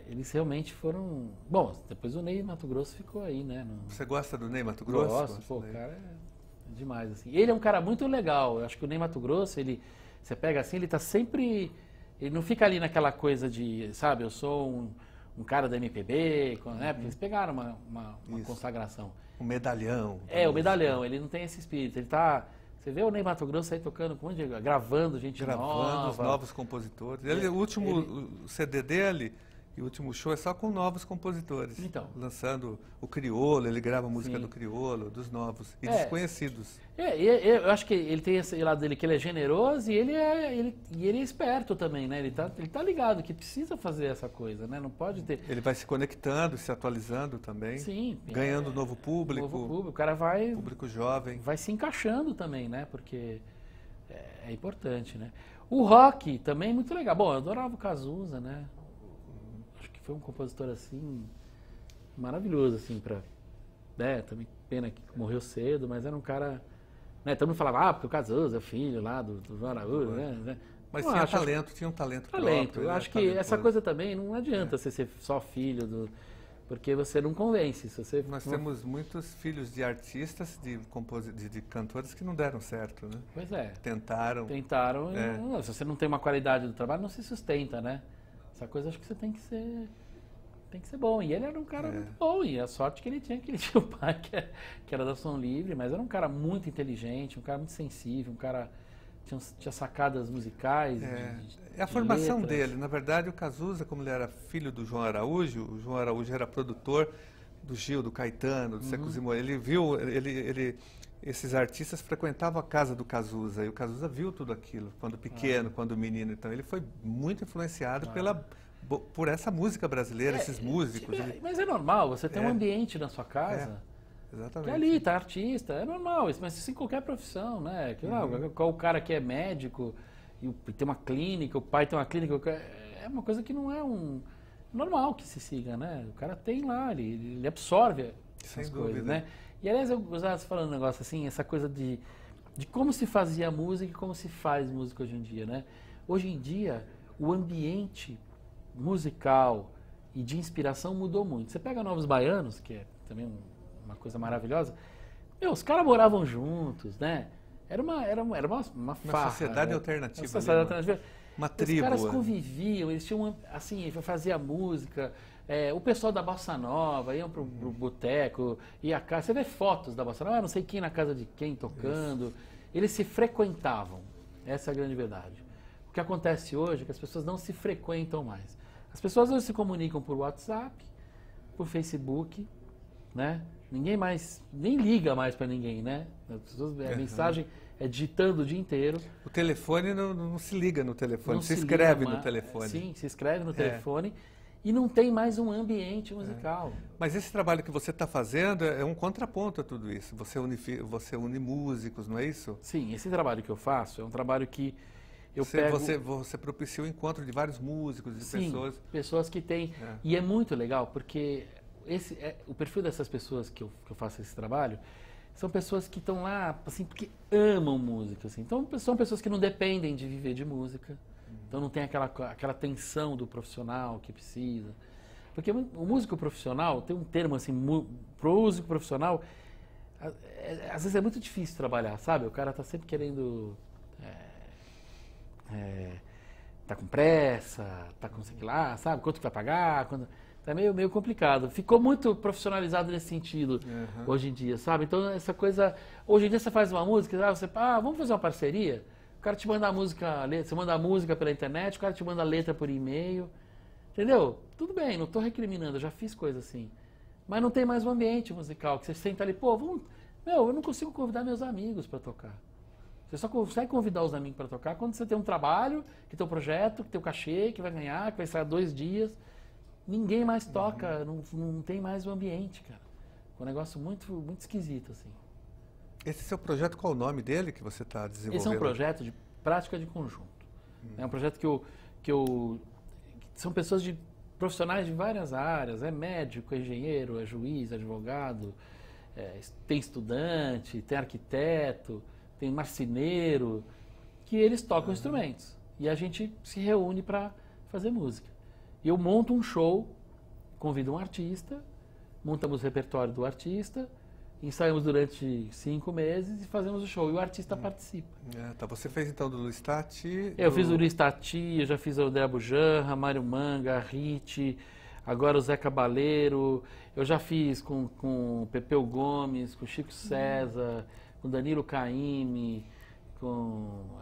Speaker 2: Eles realmente foram... Bom, depois o Ney Mato Grosso ficou aí, né?
Speaker 1: Você gosta do Ney Mato Grosso?
Speaker 2: Gosto, pô, o cara é demais, assim. Ele é um cara muito legal, eu acho que o Ney Mato Grosso, você pega assim, ele tá sempre... Ele não fica ali naquela coisa de, sabe, eu sou um cara da MPB, né? Porque eles pegaram uma consagração.
Speaker 1: Um medalhão.
Speaker 2: O medalhão, ele não tem esse espírito, ele tá... Você vê o Ney Mato Grosso aí tocando com um monte de... Gravando gente nova.
Speaker 1: Gravando os novos compositores. O último CD dele... E o último show é só com novos compositores.
Speaker 2: Então.
Speaker 1: Lançando o Criolo, ele grava música do Criolo, dos novos e desconhecidos.
Speaker 2: Eu acho que ele tem esse lado dele, que ele é generoso e ele é esperto também, né? Ele tá ligado que precisa fazer essa coisa, né? Não pode ter...
Speaker 1: Ele vai se conectando, se atualizando também.
Speaker 2: Sim.
Speaker 1: Ganhando novo público.
Speaker 2: O cara vai...
Speaker 1: Público jovem.
Speaker 2: Vai se encaixando também, né? Porque é importante, né? O rock também é muito legal. Bom, eu adorava o Cazuza, né? Foi um compositor assim maravilhoso assim também pena que morreu cedo, mas era um cara, né, todo mundo falava, porque o Cazuza é filho lá do João Araújo, né?
Speaker 1: Mas tinha um talento próprio.
Speaker 2: Eu acho que essa coisa também não adianta você ser só filho porque você não convence.
Speaker 1: Nós temos muitos filhos de artistas, de cantores que não deram certo, né?
Speaker 2: Pois é.
Speaker 1: Tentaram.
Speaker 2: Se você não tem uma qualidade do trabalho, não se sustenta, né? Essa coisa acho que você tem que ser bom. E ele era um cara muito bom. E a sorte que ele tinha o pai que era da Som Livre, mas era um cara muito inteligente, um cara muito sensível, um cara tinha sacadas musicais.
Speaker 1: A formação dele. Na verdade, o Cazuza, como ele era filho do João Araújo, o João Araújo era produtor do Gil, do Caetano, do Secos e Molhados. Ele viu, esses artistas frequentavam a casa do Cazuza, e o Cazuza viu tudo aquilo, quando pequeno, quando menino. Então ele foi muito influenciado por essa música brasileira, esses músicos.
Speaker 2: Mas é normal, você tem um ambiente na sua casa,
Speaker 1: exatamente.
Speaker 2: Que ali está artista, é normal, mas isso em qualquer profissão, né? O cara que é médico e tem uma clínica, o pai tem uma clínica, é uma coisa que não é normal que se siga, né? O cara tem lá, ele absorve as coisas, né? E aliás, eu gostava falando um negócio assim, essa coisa de de como se fazia música e como se faz música hoje em dia, né? Hoje em dia, o ambiente musical e de inspiração mudou muito. Você pega Novos Baianos, que é também uma coisa maravilhosa, os caras moravam juntos, né? Era uma farra,
Speaker 1: sociedade
Speaker 2: né?
Speaker 1: alternativa.
Speaker 2: Uma sociedade alternativa.
Speaker 1: Uma tribo.
Speaker 2: Os caras conviviam, eles tinham, assim, fazia música. O pessoal da Bossa Nova iam pro boteco, ia cá. Você vê fotos da Bossa Nova, não sei quem na casa de quem tocando. Isso. Eles se frequentavam. Essa é a grande verdade. O que acontece hoje é que as pessoas não se frequentam mais. As pessoas hoje se comunicam por WhatsApp, por Facebook, né? Ninguém mais, nem liga mais para ninguém, né? A mensagem é digitando o dia inteiro.
Speaker 1: O telefone não se liga no telefone, se escreve no telefone.
Speaker 2: Sim, se escreve no telefone e não tem mais um ambiente musical.
Speaker 1: Mas esse trabalho que você está fazendo é um contraponto a tudo isso. Você une músicos, não é isso?
Speaker 2: Sim, esse trabalho que eu faço é um trabalho que eu pego...
Speaker 1: Você propicia o encontro de vários músicos, de
Speaker 2: pessoas que têm... E é muito legal, porque o perfil dessas pessoas que eu faço esse trabalho são pessoas que estão lá, assim, porque amam música, assim. Então, são pessoas que não dependem de viver de música. Então, não tem aquela tensão do profissional que precisa. Porque o músico profissional, tem um termo, assim, pro músico profissional, às vezes é muito difícil trabalhar, sabe? O cara tá sempre querendo... tá com pressa, tá com sei lá, sabe? Quanto que vai pagar, é meio complicado. Ficou muito profissionalizado nesse sentido hoje em dia, sabe? Então, essa coisa... Hoje em dia você faz uma música, vamos fazer uma parceria? O cara te manda a música, você manda a música pela internet, o cara te manda a letra por e-mail. Entendeu? Tudo bem, não estou recriminando, eu já fiz coisa assim. Mas não tem mais um ambiente musical, que você senta ali, eu não consigo convidar meus amigos para tocar. Você só consegue convidar os amigos para tocar quando você tem um trabalho, que tem um projeto, que tem um cachê, que vai ganhar, que vai sair 2 dias... Ninguém mais toca, não tem mais o ambiente, cara. É um negócio muito, muito esquisito, assim.
Speaker 1: Esse seu projeto, qual é o nome dele que você está desenvolvendo?
Speaker 2: Esse é um projeto de prática de conjunto. É um projeto que são pessoas profissionais de várias áreas. É médico, é engenheiro, é juiz, é advogado, tem estudante, tem arquiteto, tem marceneiro, que eles tocam instrumentos. E a gente se reúne para fazer música. Eu monto um show, convido um artista, montamos o repertório do artista, ensaiamos durante 5 meses e fazemos o show. E o artista participa.
Speaker 1: Você fez então do Luiz Tati?
Speaker 2: Eu fiz o Luiz Tati, eu já fiz o André Bujanra, Mário Manga, a Rit, agora o Zé Cabaleiro. Eu já fiz com o Pepeu Gomes, com o Chico César, com o Danilo Caymmi, com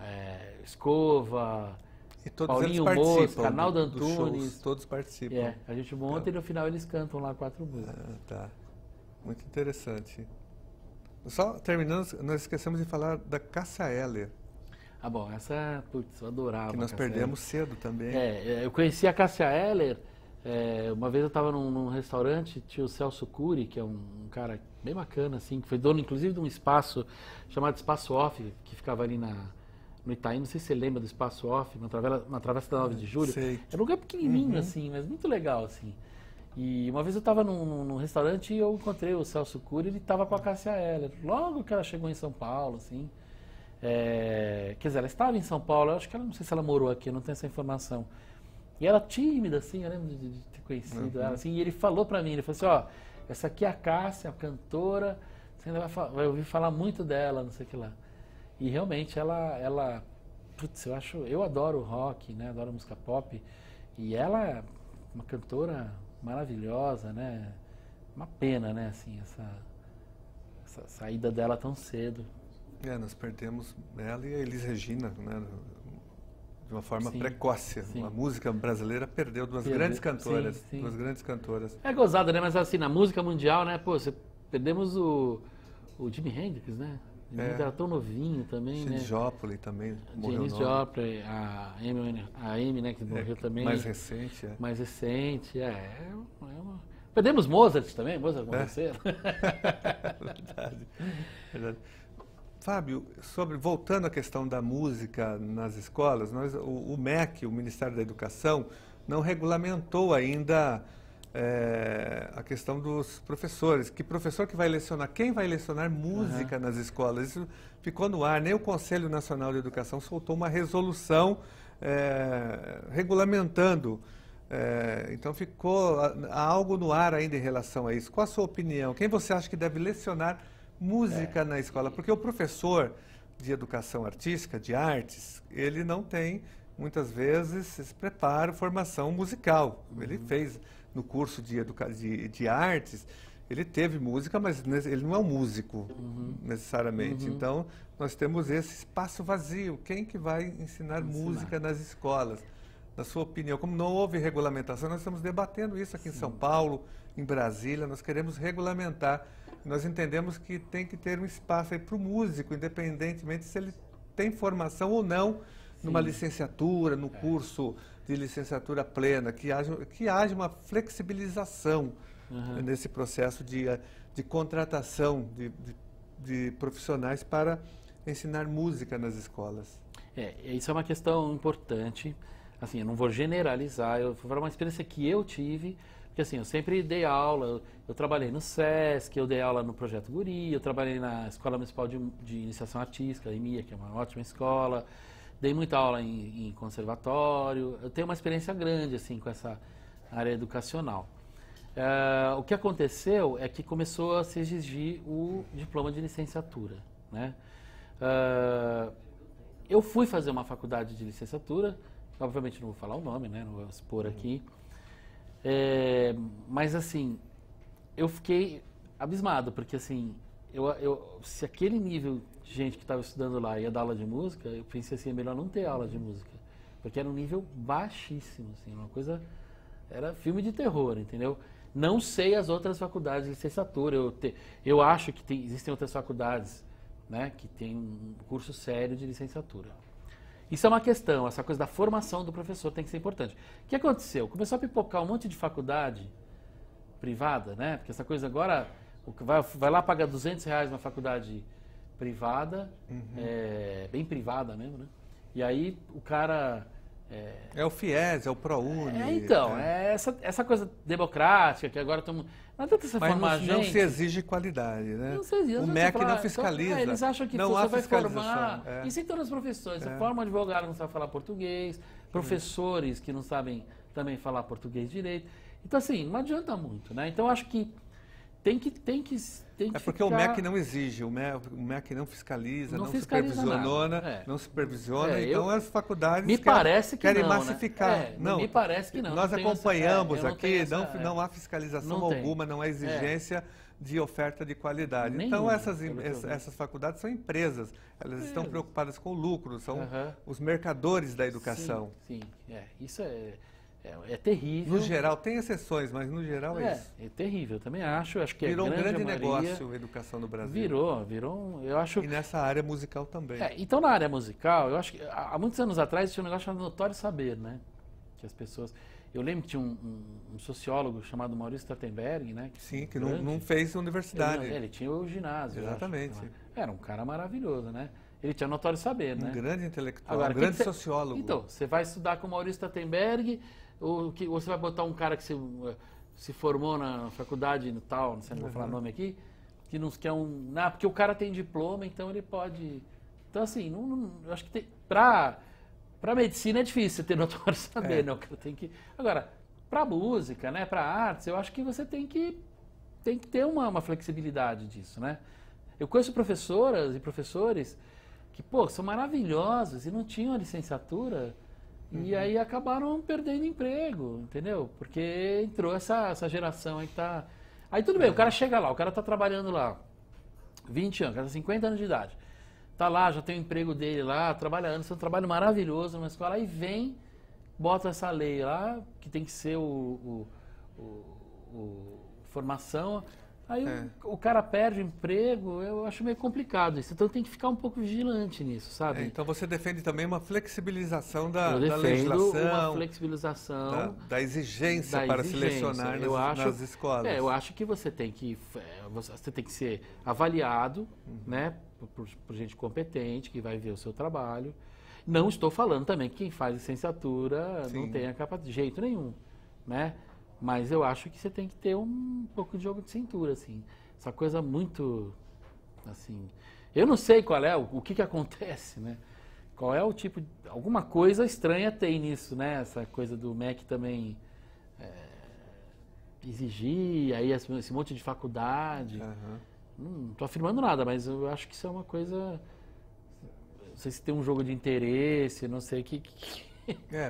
Speaker 2: Escova...
Speaker 1: E todos
Speaker 2: Paulinho
Speaker 1: eles participam
Speaker 2: Mosca, Arnaldo Antunes.
Speaker 1: Shows, todos participam.
Speaker 2: A gente monta e no final eles cantam lá 4 músicas.
Speaker 1: Tá. Muito interessante. Só terminando, nós esquecemos de falar da Cássia Eller.
Speaker 2: Bom, essa, putz, eu adorava.
Speaker 1: Que nós perdemos cedo também.
Speaker 2: Eu conheci a Cássia Eller, uma vez eu estava num restaurante, tinha o Celso Cury, que é um cara bem bacana, assim, que foi dono inclusive de um espaço chamado Espaço Off, que ficava ali no Itaim, não sei se você lembra do Espaço Off, na Travessa da 9 de Julho.
Speaker 1: Sei.
Speaker 2: Era um lugar pequenininho, assim, mas muito legal, assim. E uma vez eu estava num restaurante e eu encontrei o Celso Cury, ele estava com a Cássia Eller. Logo que ela chegou em São Paulo, assim. Quer dizer, ela estava em São Paulo, eu acho que ela, não sei se ela morou aqui, eu não tenho essa informação. E ela tímida, assim, eu lembro de ter conhecido ela, assim, e ele falou pra mim, ele falou assim, essa aqui é a Cássia, a cantora, você ainda vai ouvir falar muito dela, não sei o que lá. E realmente ela putz, eu adoro rock, né? Adoro música pop. E ela é uma cantora maravilhosa, né? Uma pena, né? Assim, essa saída dela tão cedo.
Speaker 1: Nós perdemos ela e a Elis Regina, né? De uma forma precoce.
Speaker 2: Sim.
Speaker 1: A música brasileira perdeu duas grandes cantoras.
Speaker 2: Sim.
Speaker 1: Duas grandes cantoras.
Speaker 2: É gozada, né? Mas assim, na música mundial, né? Perdemos o Jimi Hendrix, né? Ele era tão novinho também,
Speaker 1: Janis
Speaker 2: né?
Speaker 1: Joplin também morreu.
Speaker 2: Janis Joplin, a Amy, né? Que morreu também.
Speaker 1: Mais recente,
Speaker 2: Mais recente, Perdemos Mozart também, Mozart morreu cedo.
Speaker 1: Verdade. Fábio, voltando à questão da música nas escolas, o MEC, o Ministério da Educação, não regulamentou ainda a questão dos professores. Que professor que vai lecionar? Quem vai lecionar música nas escolas? Isso ficou no ar. Nem o Conselho Nacional de Educação soltou uma resolução regulamentando. Então ficou algo no ar ainda em relação a isso. Qual a sua opinião? Quem você acha que deve lecionar música na escola? Porque o professor de educação artística, de artes, ele não tem, muitas vezes, esse preparo, formação musical. Ele fez no curso de artes, ele teve música, mas ele não é um músico, necessariamente. Então, nós temos esse espaço vazio. Quem que vai ensinar música nas escolas? Na sua opinião, como não houve regulamentação, nós estamos debatendo isso aqui em São Paulo, em Brasília, nós queremos regulamentar. Nós entendemos que tem que ter um espaço aí para o músico, independentemente se ele tem formação ou não numa licenciatura, no curso de licenciatura plena, que haja uma flexibilização nesse processo de contratação de profissionais para ensinar música nas escolas.
Speaker 2: Isso é uma questão importante. Assim, eu não vou generalizar, eu vou falar uma experiência que eu tive, porque assim, eu sempre dei aula, eu trabalhei no SESC, eu dei aula no Projeto Guri, eu trabalhei na Escola Municipal de Iniciação Artística, a EMIA, que é uma ótima escola, dei muita aula em conservatório, eu tenho uma experiência grande assim com essa área educacional. O que aconteceu é que começou a se exigir o diploma de licenciatura, né? Eu fui fazer uma faculdade de licenciatura, obviamente não vou falar o nome, né? Não vou expor aqui. Mas assim, eu fiquei abismado, porque assim, se aquele nível de gente que estava estudando lá ia dar aula de música, eu pensei assim, é melhor não ter aula de música. Porque era um nível baixíssimo, assim, uma coisa... Era filme de terror, entendeu? Não sei as outras faculdades de licenciatura. Eu acho que existem outras faculdades, né, que tem um curso sério de licenciatura. Isso é uma questão, essa coisa da formação do professor tem que ser importante. O que aconteceu? Começou a pipocar um monte de faculdade privada, né? Porque essa coisa agora, vai lá pagar R$200 na faculdade privada, bem privada mesmo, né? E aí o cara...
Speaker 1: É o FIES, é o ProUni.
Speaker 2: Essa coisa democrática que agora estamos... Não adianta você formar gente...
Speaker 1: Não se exige qualidade, né?
Speaker 2: Não se exige.
Speaker 1: O MEC não fiscaliza.
Speaker 2: Então, eles acham que
Speaker 1: não
Speaker 2: você
Speaker 1: há
Speaker 2: vai
Speaker 1: fiscalização.
Speaker 2: formar... Isso em todas as profissões. Você forma um advogado que não sabe falar português, professores que não sabem também falar português direito. Então, assim, não adianta muito, né? Então, acho que tem que
Speaker 1: porque o MEC não exige, o MEC não fiscaliza, não supervisiona, não supervisiona, então as faculdades querem massificar.
Speaker 2: Me parece que não.
Speaker 1: Nós acompanhamos aqui, não há fiscalização alguma, não há exigência de oferta de qualidade. Então essas faculdades são empresas, elas estão preocupadas com o lucro, são os mercadores da educação.
Speaker 2: Sim, isso é terrível.
Speaker 1: No geral, tem exceções, mas no geral é isso.
Speaker 2: É terrível, também acho que
Speaker 1: virou um grande negócio a educação no Brasil.
Speaker 2: Virou, eu acho...
Speaker 1: E nessa área musical também.
Speaker 2: Então, na área musical, eu acho que há muitos anos atrás tinha um negócio chamado notório saber, né? Que as pessoas... Eu lembro que tinha um sociólogo chamado Maurício Strattenberg, né?
Speaker 1: Sim, que não fez universidade.
Speaker 2: Ele tinha o ginásio.
Speaker 1: Exatamente.
Speaker 2: Era um cara maravilhoso, né? Ele tinha notório saber, né?
Speaker 1: Um grande intelectual, um grande sociólogo.
Speaker 2: Então, você vai estudar com o Maurício Strattenberg... Ou você vai botar um cara que se formou na faculdade no tal, não sei, não vou falar nome aqui, que não quer porque o cara tem diploma, então ele pode... Então, assim, eu acho que tem... Para medicina é difícil ter notório saber, né? O cara tem que... Agora, para música, né, para artes, eu acho que você tem que ter uma flexibilidade disso, né? Eu conheço professoras e professores que, são maravilhosos e não tinham a licenciatura... E aí acabaram perdendo emprego, entendeu? Porque entrou essa geração aí que tá... Aí tudo bem, o cara chega lá, o cara tá trabalhando lá, 20 anos, o cara tá 50 anos de idade. Tá lá, já tem o emprego dele lá, trabalhando, é um trabalho maravilhoso numa escola, aí vem, bota essa lei lá, que tem que ser formação... Aí o cara perde o emprego, eu acho meio complicado isso. Então tem que ficar um pouco vigilante nisso, sabe?
Speaker 1: Então você defende também uma flexibilização da
Speaker 2: legislação, uma flexibilização
Speaker 1: da exigência para selecionar nas escolas.
Speaker 2: Eu acho que você tem que ser avaliado, né, por gente competente que vai ver o seu trabalho. Não estou falando também que quem faz licenciatura não tenha capacidade de jeito nenhum, né? Mas eu acho que você tem que ter um pouco de jogo de cintura, assim. Essa coisa muito, assim... Eu não sei qual é, o que acontece, né? Qual é o tipo... Alguma coisa estranha tem nisso, né? Essa coisa do MEC também exigir, aí esse monte de faculdade. Não estou afirmando nada, mas eu acho que isso é uma coisa... Não sei se tem um jogo de interesse, não sei o que...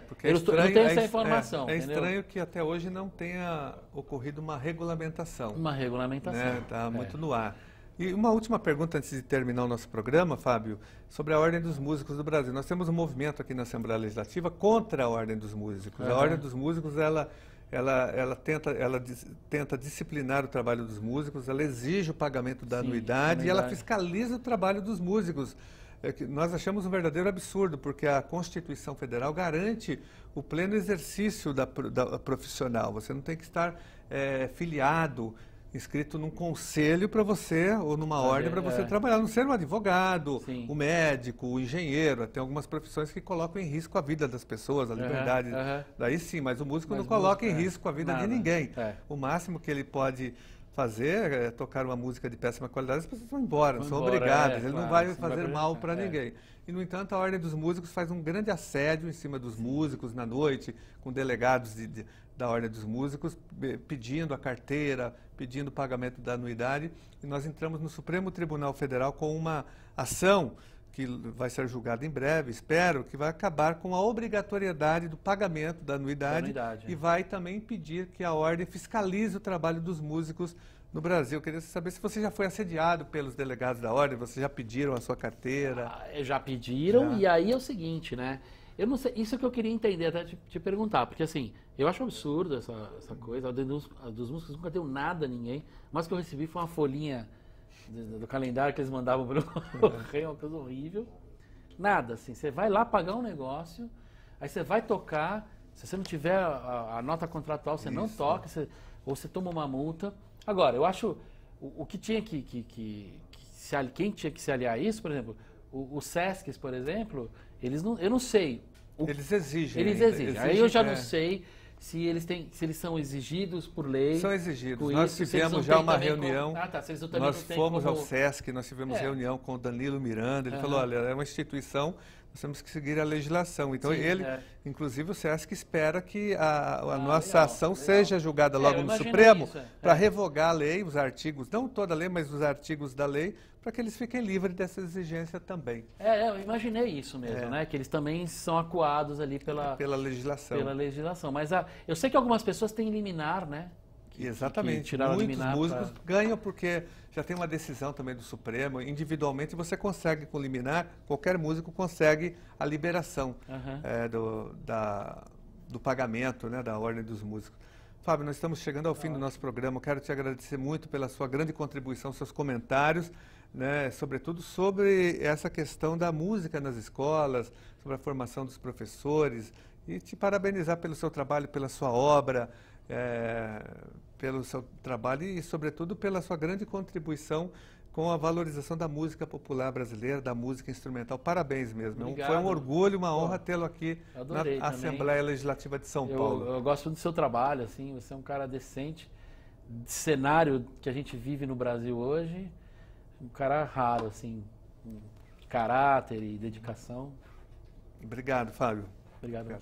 Speaker 1: Porque
Speaker 2: eu não tenho essa informação.
Speaker 1: É estranho que até hoje não tenha ocorrido uma regulamentação.
Speaker 2: Uma regulamentação.
Speaker 1: Está muito no ar. E uma última pergunta antes de terminar o nosso programa, Fábio, sobre a Ordem dos Músicos do Brasil. Nós temos um movimento aqui na Assembleia Legislativa contra a Ordem dos Músicos. A Ordem dos Músicos, ela tenta disciplinar o trabalho dos músicos, ela exige o pagamento da anuidade e ela fiscaliza o trabalho dos músicos. Nós achamos um verdadeiro absurdo, porque a Constituição Federal garante o pleno exercício da profissional. Você não tem que estar filiado, inscrito num conselho para você, ou numa ordem para você trabalhar. Não ser um advogado, um médico, o engenheiro. Tem algumas profissões que colocam em risco a vida das pessoas, a liberdade. Daí sim, mas o músico não coloca em risco a vida de ninguém. O máximo que ele pode fazer tocar uma música de péssima qualidade, as pessoas vão embora, são obrigadas, ele não vai fazer mal para ninguém. E, no entanto, a Ordem dos Músicos faz um grande assédio em cima dos músicos na noite, com delegados da Ordem dos Músicos, pedindo a carteira, pedindo o pagamento da anuidade, e nós entramos no Supremo Tribunal Federal com uma ação que vai ser julgada em breve, espero, que vai acabar com a obrigatoriedade do pagamento da anuidade e vai também impedir que a Ordem fiscalize o trabalho dos músicos no Brasil. Eu queria saber se você já foi assediado pelos delegados da Ordem, vocês já pediram a sua carteira?
Speaker 2: Já pediram, e aí é o seguinte, né? Eu não sei, isso que eu queria entender, até te perguntar, porque assim, eu acho absurdo essa coisa, a Ordem dos Músicos nunca deu nada a ninguém, mas que eu recebi foi uma folhinha do calendário que eles mandavam pelo correio, uma coisa horrível. Nada, assim, você vai lá pagar um negócio, aí você vai tocar, se você não tiver a nota contratual, você não toca, ou você toma uma multa. Agora, eu acho, o que tinha quem tinha que se aliar a isso, por exemplo, os Sescs, por exemplo, eu não sei.
Speaker 1: Eles exigem.
Speaker 2: Aí eu já não sei se eles são exigidos por lei.
Speaker 1: São exigidos. Nós tivemos já uma reunião, nós fomos ao Sesc, nós tivemos reunião com o Danilo Miranda, ele falou, olha, é uma instituição, nós temos que seguir a legislação. Então inclusive o Sesc espera que a nossa ação seja julgada logo no Supremo para revogar a lei, os artigos, não toda a lei, mas os artigos da lei, para que eles fiquem livres dessa exigência também.
Speaker 2: Eu imaginei isso mesmo, né? Que eles também são acuados ali pela legislação. Mas eu sei que algumas pessoas têm liminar, né?
Speaker 1: Exatamente. Muitos músicos ganham porque já tem uma decisão também do Supremo. Individualmente você consegue, com liminar, qualquer músico consegue a liberação do pagamento, né, da Ordem dos Músicos. Fábio, nós estamos chegando ao fim do nosso programa. Eu quero te agradecer muito pela sua grande contribuição, seus comentários, né, sobretudo sobre essa questão da música nas escolas, sobre a formação dos professores, e te parabenizar pelo seu trabalho, pela sua obra, pelo seu trabalho e, sobretudo, pela sua grande contribuição com a valorização da música popular brasileira, da música instrumental. Parabéns mesmo.
Speaker 2: Obrigado.
Speaker 1: Foi um orgulho, uma honra tê-lo aqui na Assembleia Legislativa de São Paulo.
Speaker 2: Eu gosto do seu trabalho, assim, você é um cara decente, cenário que a gente vive no Brasil hoje, um cara raro, assim, de caráter e dedicação.
Speaker 1: Obrigado, Fábio.
Speaker 2: Obrigado.